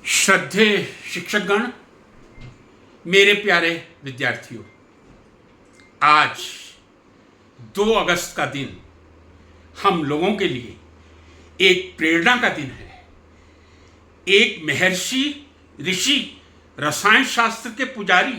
श्रद्धेय शिक्षकगण, मेरे प्यारे विद्यार्थियों, आज 2 अगस्त का दिन हम लोगों के लिए एक प्रेरणा का दिन है। एक महर्षि ऋषि, रसायन शास्त्र के पुजारी,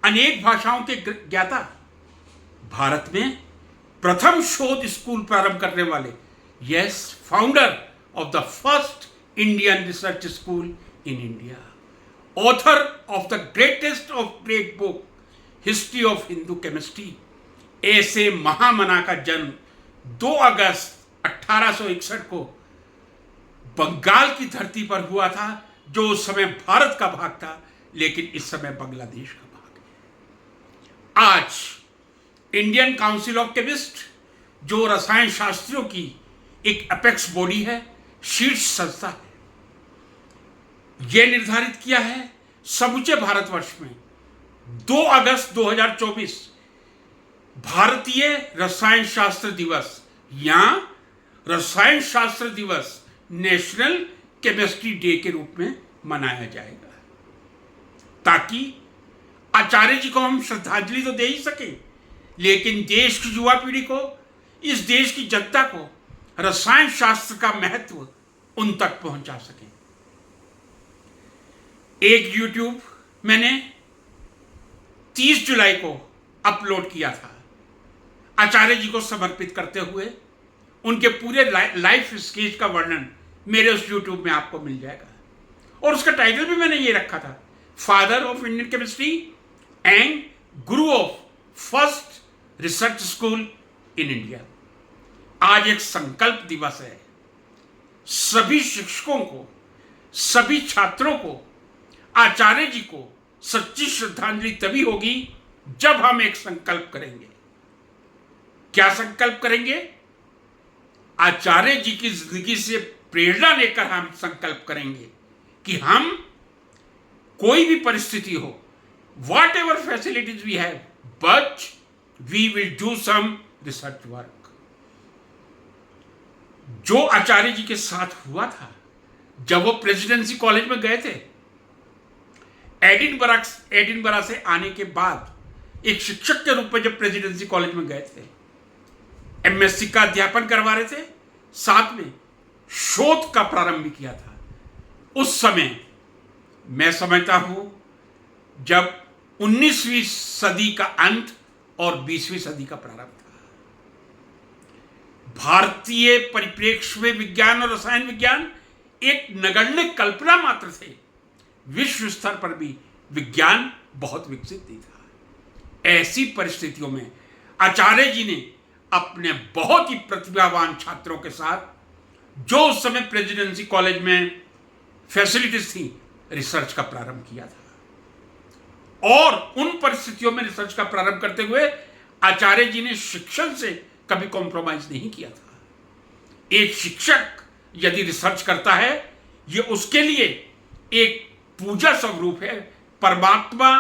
अनेक भाषाओं के ज्ञाता, भारत में प्रथम शोध स्कूल प्रारंभ करने वाले, yes, founder of the first Indian research school in India, author of the greatest of great book, History of Hindu Chemistry, ऐसे महामना का जन्म 2 अगस्त 1861 को बंगाल की धरती पर हुआ था, जो उस समय भारत का भाग था, लेकिन इस समय बांग्लादेश का भाग है। आज इंडियन काउंसिल ऑफ केमिस्ट, जो रसायन शास्त्रियों की एक अपेक्स बॉडी है, शीर्ष संस्था है, यह निर्धारित किया है समूचे भारतवर्ष में 2 अगस्त 2024 भारतीय रसायन शास्त्र दिवस या रसायन शास्त्र दिवस, नेशनल केमिस्ट्री डे के रूप में मनाया जाएगा, ताकि आचार्य जी को हम श्रद्धांजलि तो दे ही सके, लेकिन देश की युवा पीढ़ी को, इस देश की जनता को रसायन शास्त्र का महत्व उन तक पहुंचा सके। एक YouTube मैंने 30 जुलाई को अपलोड किया था, आचार्य जी को समर्पित करते हुए। उनके पूरे लाइफ स्केच का वर्णन मेरे उस YouTube में आपको मिल जाएगा, और उसका टाइटल भी मैंने ये रखा था, father of Indian chemistry and guru of first research school in India. आज एक संकल्प दिवस है। सभी शिक्षकों को, सभी छात्रों को, आचार्य जी को सच्ची श्रद्धांजलि तभी होगी जब हम एक संकल्प करेंगे। क्या संकल्प करेंगे? आचार्य जी की जिंदगी से प्रेरणा लेकर हम संकल्प करेंगे कि हम कोई भी परिस्थिति हो, whatever facilities we have, but we will do some research work. जो आचार्य जी के साथ हुआ था जब वो प्रेसिडेंसी कॉलेज में गए थे, एडिनबरा से आने के बाद एक शिक्षक के रूप में जब प्रेसिडेंसी कॉलेज में गए थे, एमएससी का अध्यापन करवा रहे थे, साथ में शोध का प्रारंभ भी किया था। उस समय मैं समझता हूं जब 19वीं सदी का अंत और 20वीं सदी का प्रारंभ था। भारतीय परिप्रेक्ष्य में विज्ञान और रसायन विज्ञान एक नगण्य कल्पना मात्र थे। विश्व स्तर पर भी विज्ञान बहुत विकसित नहीं था। ऐसी परिस्थितियों में आचार्य जी ने अपने बहुत ही प्रतिभावान छात्रों के साथ, जो उस समय प्रेसिडेंसी कॉलेज में फैसिलिटीज थी, रिसर्च का प्रारंभ किया था। और उन परिस्थितियों में रिसर्च का प्रारंभ करते हुए आचार्य जी ने शिक्षण से कभी कॉम्प्रोमाइज नहीं किया था। एक शिक्षक यदि रिसर्च करता है, ये उसके लिए एक पूजा स्वरूप है, परमात्मा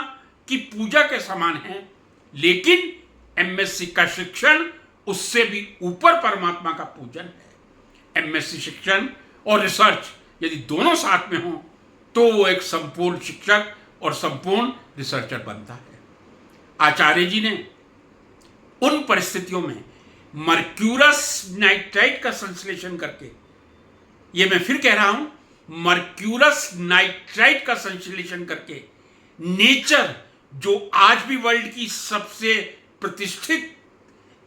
की पूजा के समान है। लेकिन एमएससी का शिक्षण उससे भी ऊपर परमात्मा का पूजन है। एमएससी शिक्षण और रिसर्च यदि दोनों साथ में हो तो वो एक संपूर्ण शिक्षक और संपूर्ण रिसर्चर बनता है। आचार्य जी ने उन परिस्थितियों में मर्क्यूरस नाइट्राइट का संश्लेषण करके, ये मैं फिर कह रहा हूं, मर्क्यूरस नाइट्राइट का संश्लेषण करके नेचर, जो आज भी वर्ल्ड की सबसे प्रतिष्ठित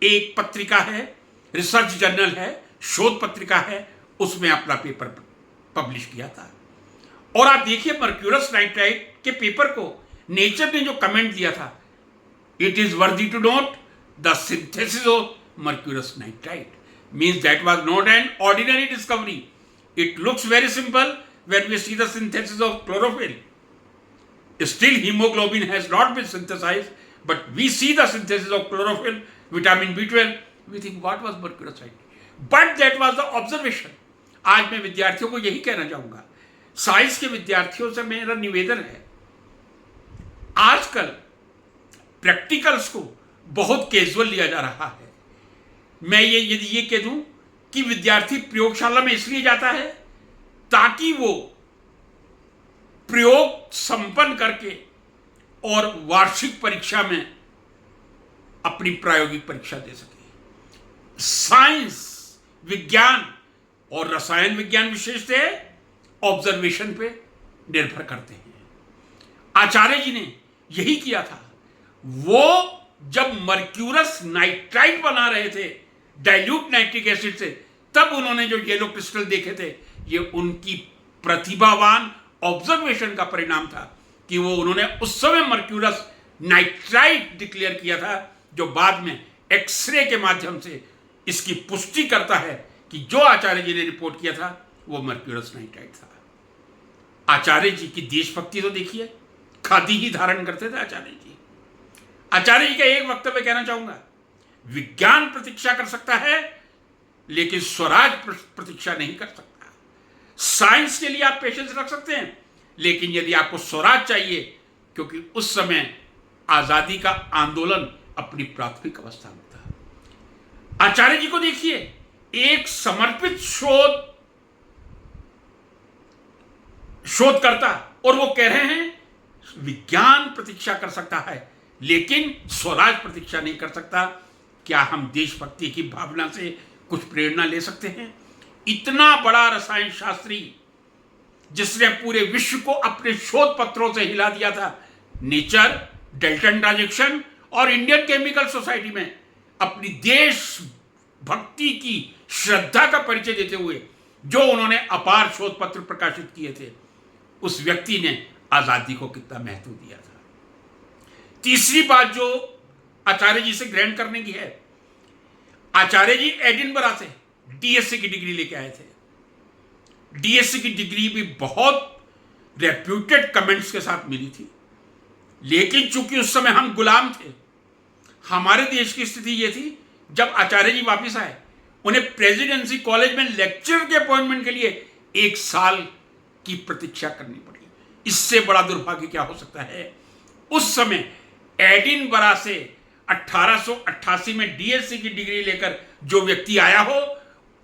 एक पत्रिका है, रिसर्च जर्नल है, शोध पत्रिका है, उसमें अपना पेपर पब्लिश किया था। और आप देखिए मर्क्यूरस नाइट्राइट के पेपर को नेचर ने जो कमेंट दिया था, it is worthy to note the synthesis of mercurous nitrite means that was not an ordinary discovery. It looks very simple when we see the synthesis of chlorophyll. Still hemoglobin has not been synthesized, but we see the synthesis of chlorophyll, vitamin B12. We think what was mercurocide? But that was the observation. आज मैं विद्यार्थियों को यही कहना चाहूंगा, science के विद्यार्थियों से मेरा निवेदन है, आजकल प्रैक्टिकल्स को बहुत कैजुअल लिया जा रहा है। मैं यदि ये कह दूं कि विद्यार्थी प्रयोगशाला में इसलिए जाता है ताकि वो प्रयोग संपन्न करके और वार्षिक परीक्षा में अपनी प्रायोगिक परीक्षा दे सके। साइंस, विज्ञान और रसायन विज्ञान विशेषतः ऑब्जर्वेशन पे निर्भर करते हैं। आचार्य जी ने यही किया था। वो जब मर्क्यूरस नाइट्राइट बना रहे थे डाइल्यूट नाइट्रिक एसिड से, तब उन्होंने जो येलो क्रिस्टल देखे थे, ये उनकी प्रतिभावान ऑब्जर्वेशन का परिणाम था कि वो उन्होंने उस समय मर्क्यूरस नाइट्राइट डिक्लेयर किया था, जो बाद में एक्सरे के माध्यम से इसकी पुष्टि करता है कि जो आचार्य जी ने रिपोर्ट किया था वो मर्क्यूरस नाइट्राइट था। आचार्य जी की देशभक्ति तो देखिए, खादी ही धारण करते थे आचार्य जी। आचार्य जी का एक वक्तव्य कहना चाहूंगा, विज्ञान प्रतीक्षा कर सकता है लेकिन स्वराज प्रतीक्षा नहीं कर सकता। साइंस के लिए आप पेशेंस रख सकते हैं, लेकिन यदि आपको स्वराज चाहिए, क्योंकि उस समय आजादी का आंदोलन अपनी प्राथमिक अवस्था में था। आचार्य जी को देखिए, एक समर्पित शोधकर्ता, और वो कह रहे हैं विज्ञान प्रतीक्षा कर सकता है लेकिन स्वराज प्रतीक्षा नहीं कर सकता। क्या हम देशभक्ति की भावना से कुछ प्रेरणा ले सकते हैं? इतना बड़ा रसायन शास्त्री जिसने पूरे विश्व को अपने शोध पत्रों से हिला दिया था, नेचर, डेल्टन ट्रांजैक्शन और इंडियन केमिकल सोसाइटी में अपनी देशभक्ति की श्रद्धा का परिचय देते हुए जो उन्होंने अपार शोध पत्र प्रकाशित किए थे, उस व्यक्ति ने आजादी को कितना महत्व दिया था। तीसरी बात जो आचार्य जी से ग्रहण करने की है, आचार्य जी एडिनबरा से डीएससी की डिग्री लेके आए थे। डीएससी की डिग्री भी बहुत रेप्यूटेड कमेंट्स के साथ मिली थी, लेकिन चूंकि उस समय हम गुलाम थे, हमारे देश की स्थिति यह थी, जब आचार्य जी वापस आए, उन्हें प्रेसिडेंसी कॉलेज में लेक्चर के अपॉइंटमेंट के लिए 1 साल की प्रतीक्षा करनी पड़ी। इससे बड़ा दुर्भाग्य क्या हो सकता है? उस समय एडिनबरा से 1888 में डीएससी की डिग्री लेकर जो व्यक्ति आया हो,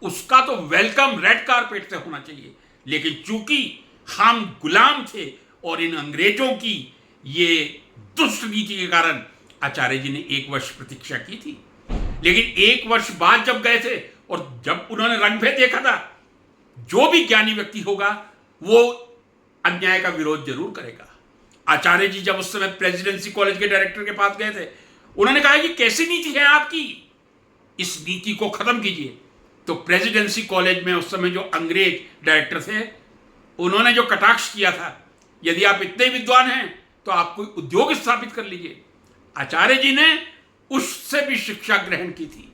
उसका तो वेलकम रेड कारपेट से होना चाहिए, लेकिन चूंकि हम गुलाम थे और इन अंग्रेजों की ये दुष्ट नीति के कारण आचार्य जी ने 1 वर्ष प्रतीक्षा की थी। लेकिन 1 वर्ष बाद जब गए थे और जब उन्होंने रंगभेद देखा था, जो भी ज्ञानी व्यक्ति होगा वो अन्याय का विरोध जरूर करेगा। आचार्य जी जब उस समय प्रेसिडेंसी कॉलेज के डायरेक्टर के पास गए थे, उन्होंने कहा कि कैसी नीति है आपकी, इस नीति को खत्म कीजिए। तो प्रेसिडेंसी कॉलेज में उस समय जो अंग्रेज डायरेक्टर थे, उन्होंने जो कटाक्ष किया था, यदि आप इतने विद्वान हैं तो आप कोई उद्योग स्थापित कर लीजिए। आचार्य जी ने उससे भी शिक्षा ग्रहण की थी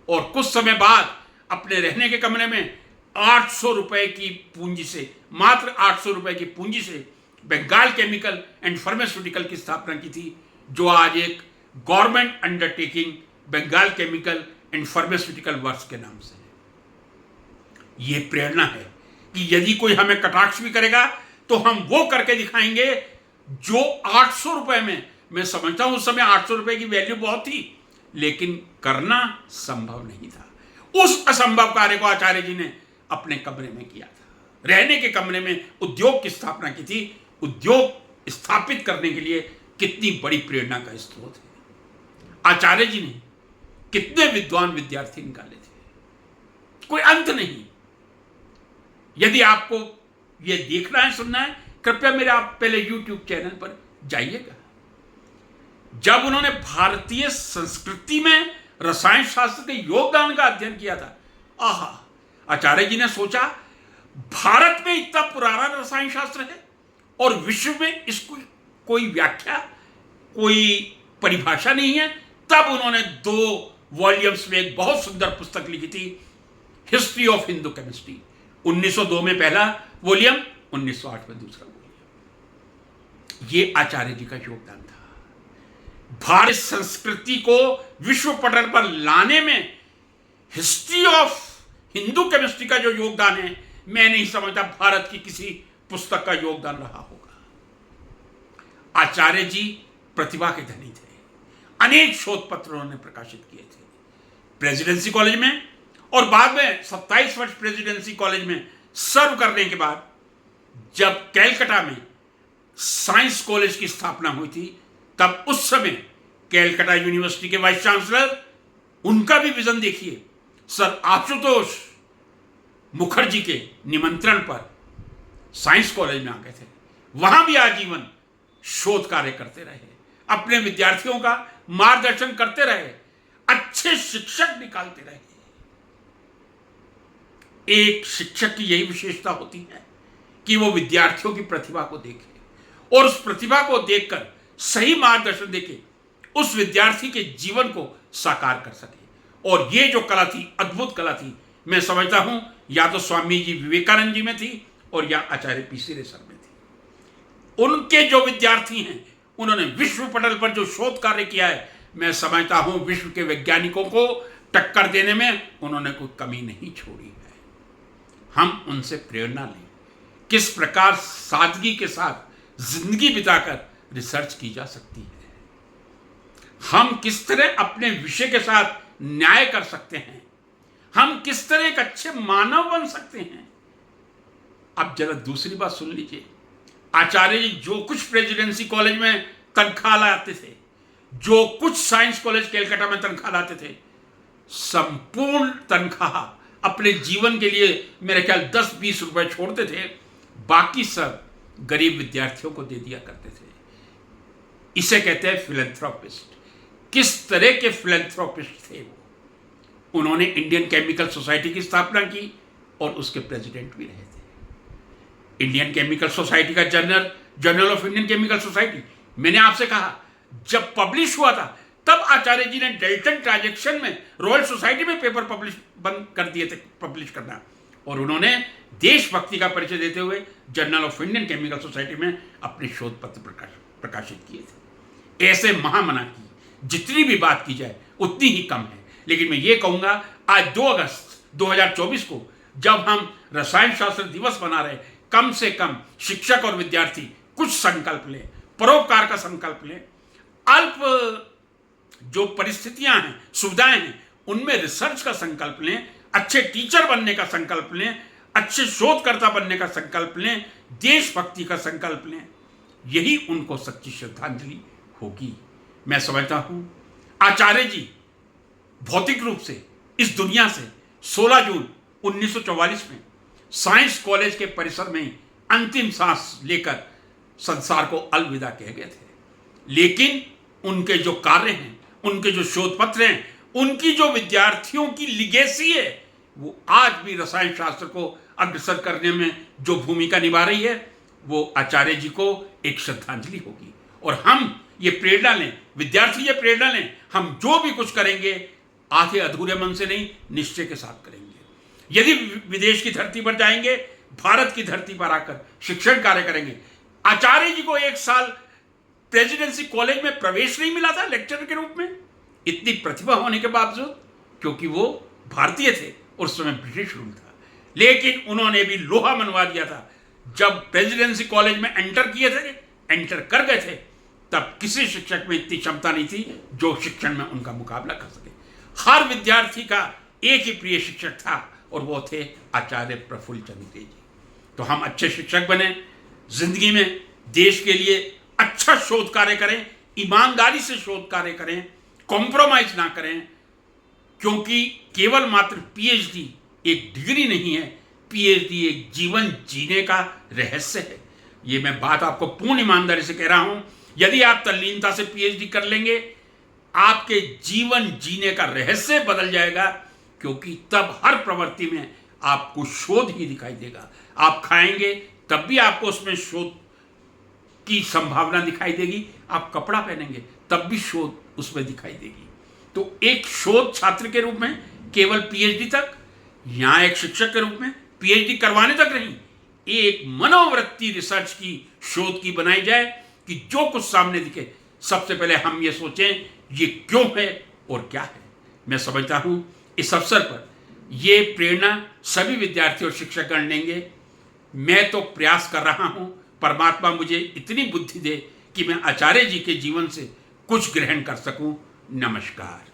और कुछ समय बाद अपने रहने के कमरे में 800 रुपए की पूंजी से, मात्र 800 रुपए की पूंजी से बंगाल केमिकल एंड फार्मास्यूटिकल की स्थापना की थी, जो आज एक government undertaking Bengal chemical and pharmaceutical works के नाम से है। यह प्रेरणा है कि यदि कोई हमें कटाक्ष भी करेगा तो हम वो करके दिखाएंगे जो 800 रुपए में, मैं समझता हूं उस समय 800 रुपए की वैल्यू बहुत थी, लेकिन करना संभव नहीं था। उस असंभव कार्य को आचार्य जी ने अपने कमरे में किया था। रहने के कमरे में उद्योग की स्थापना की थी। उद्योग स्थापित करने के लिए कितनी बड़ी प्रेरणा का स्रोत है। आचार्य जी ने कितने विद्वान विद्यार्थी निकाले थे, कोई अंत नहीं। यदि आपको यह देखना है, सुनना है, कृपया मेरे आप पहले YouTube चैनल पर जाइएगा। जब उन्होंने भारतीय संस्कृति में रसायन शास्त्र के योगदान का अध्ययन किया था, आहा, आचार्य जी ने सोचा भारत में इतना पुराना रसायन शास्त्र है और विश्व में इसको कोई व्याख्या, कोई परिभाषा नहीं है। तब उन्होंने 2 वॉल्यूम्स में एक बहुत सुंदर पुस्तक लिखी थी, हिस्ट्री ऑफ हिंदू केमिस्ट्री। 1902 में पहला वॉल्यूम, 1908 में दूसरा वॉल्यूम। ये आचार्य जी का योगदान था। भारतीय संस्कृति को विश्व पटल पर लाने में हिस्ट्री ऑफ हिंदू केमिस्ट्री का जो योगदान है, मैं नहीं समझता भारत की किसी पुस्तक का योगदान रहा होगा। आचार्य जी प्रतिभा के धनी थे। अनेक शोध पत्र उन्होंने प्रकाशित किए थे प्रेसिडेंसी कॉलेज में, और बाद में 27 वर्ष प्रेसिडेंसी कॉलेज में सर्व करने के बाद जब कैलकाटा में साइंस कॉलेज की स्थापना हुई थी, तब उस समय कैलकाटा यूनिवर्सिटी के वाइस चांसलर, उनका भी विजन देखिए, सर आशुतोष मुखर्जी के निमंत्रण पर साइंस कॉलेज में आ गए थे। वहां भी आजीवन शोध कार्य करते रहे, अपने विद्यार्थियों का मार्गदर्शन करते रहे, अच्छे शिक्षक निकालते रहे। एक शिक्षक की यही विशेषता होती है कि वो विद्यार्थियों की प्रतिभा को देखे और उस प्रतिभा को देखकर सही मार्गदर्शन देके उस विद्यार्थी के जीवन को साकार कर सके। और ये जो कला थी, अद्भुत कला थी, मैं समझता हूं या तो स्वामी जी विवेकानंद जी में थी और या आचार्य पीसी रेसर में थी। उनके जो विद्यार्थी हैं, उन्होंने विश्व पटल पर जो शोध कार्य किया है, मैं समझता हूं विश्व के वैज्ञानिकों को टक्कर देने में उन्होंने कोई कमी नहीं छोड़ी है। हम उनसे प्रेरणा लें, किस प्रकार सादगी के साथ जिंदगी बिताकर रिसर्च की जा सकती है, हम किस तरह अपने विषय के साथ न्याय कर सकते हैं, हम किस तरह एक अच्छे मानव बन सकते हैं। अब जरा दूसरी बात सुन लीजिए, आचार्य जी जो कुछ प्रेसिडेंसी कॉलेज में तनख्वाह लाते थे, जो कुछ साइंस कॉलेज कैलकाटा में तनख्वाह लाते थे, संपूर्ण तनख्वाह अपने जीवन के लिए मेरे ख्याल 10-20 रुपए छोड़ते थे, बाकी सब गरीब विद्यार्थियों को दे दिया करते थे। इसे कहते हैं फिलैंथ्रोपिस्ट। किस तरह के फिलैंथ्रोपिस्ट थे वो? उन्होंने इंडियन केमिकल सोसाइटी की स्थापना की और उसके प्रेसिडेंट भी रहे थे। इंडियन केमिकल सोसाइटी का journal of Indian chemical society, मैंने आपसे कहा जब पब्लिश हुआ था तब आचार्य जी ने डेल्टन ट्रांजैक्शन में रॉयल सोसाइटी में पेपर बंद कर दिए थे पब्लिश करना, और उन्होंने देशभक्ति का परिचय देते हुए journal of Indian chemical society में अपने शोध पत्र प्रकाशित किए थे। ऐसे महामना की जितनी भी बात की जाए उतनी ही कम है। लेकिन मैं ये कहूँगा, आज 2 अगस्त 2024 को जब हम रसायन शास्त्र दिवस मना रहे, कम से कम शिक्षक और विद्यार्थी कुछ संकल्प लें, परोपकार का संकल्प लें, अल्प जो परिस्थितियां हैं, सुविधाएं हैं, उनमें रिसर्च का संकल्प लें, अच्छे टीचर बनने का संकल्प लें, अच्छे शोधकर्ता बनने का संकल्प लें, देशभक्ति का संकल्प लें। यही उनको सच्ची श्रद्धांजलि होगी। मैं समझता हूं आचार्य जी भौतिक रूप से इस दुनिया से 16 जून 1944 में साइंस कॉलेज के परिसर में अंतिम सांस लेकर संसार को अलविदा कह गए थे। लेकिन उनके जो कार्य हैं, उनके जो शोध पत्र हैं, उनकी जो विद्यार्थियों की लिगेसी है, वो आज भी रसायन शास्त्र को अग्रसर करने में जो भूमिका निभा रही है, वो आचार्य जी को एक श्रद्धांजलि होगी। और हम ये प्रेरणा लें, विद्यार्थी ये प्रेरणा लें, हम जो भी कुछ करेंगे आधे अधूरे मन से नहीं, निश्चय के साथ करेंगे। यदि विदेश की धरती पर जाएंगे, भारत की धरती पर आकर शिक्षण कार्य करेंगे। आचार्य जी को 1 साल प्रेसिडेंसी कॉलेज में प्रवेश नहीं मिला था लेक्चरर के रूप में, इतनी प्रतिभा होने के बावजूद, क्योंकि वो भारतीय थे और उस समय ब्रिटिश रूल था। लेकिन उन्होंने भी लोहा मनवा दिया था। जब प्रेसिडेंसी कॉलेज में एंटर कर गए थे, तब किसी शिक्षक में इतनी क्षमता नहीं थी जो शिक्षण में उनका मुकाबला कर सके। हर विद्यार्थी का एक ही प्रिय शिक्षक था और वो थे आचार्य प्रफुल्ल चंद्र जी। तो हम अच्छे शिक्षक बने, जिंदगी में देश के लिए अच्छा शोध कार्य करें, ईमानदारी से शोध कार्य करें, कॉम्प्रोमाइज ना करें, क्योंकि केवल मात्र पीएचडी एक डिग्री नहीं है, पीएचडी एक जीवन जीने का रहस्य है। ये मैं बात आपको पूर्ण ईमानदारी से कह रहा हूं। यदि आप तल्लीनता से पीएचडी कर लेंगे, आपके जीवन जीने का रहस्य बदल जाएगा, क्योंकि तब हर प्रवृत्ति में आपको शोध ही दिखाई देगा। आप खाएंगे तब भी आपको उसमें शोध की संभावना दिखाई देगी, आप कपड़ा पहनेंगे तब भी शोध उसमें दिखाई देगी। तो एक शोध छात्र के रूप में केवल पीएचडी तक, यहाँ एक शिक्षक के रूप में पीएचडी करवाने तक नहीं, एक मनोवृत्ति रिसर्च की शोध की बनाई जाए कि जो कुछ सामने दिखे, सबसे पहले हम ये सोचें ये क्यों है और क्या है। मैं समझता हूं इस अवसर पर ये प्रेरणा सभी विद्यार्थी और शिक्षकगण लेंगे। मैं तो प्रयास कर रहा हूं, परमात्मा मुझे इतनी बुद्धि दे कि मैं आचार्य जी के जीवन से कुछ ग्रहण कर सकूं। नमस्कार।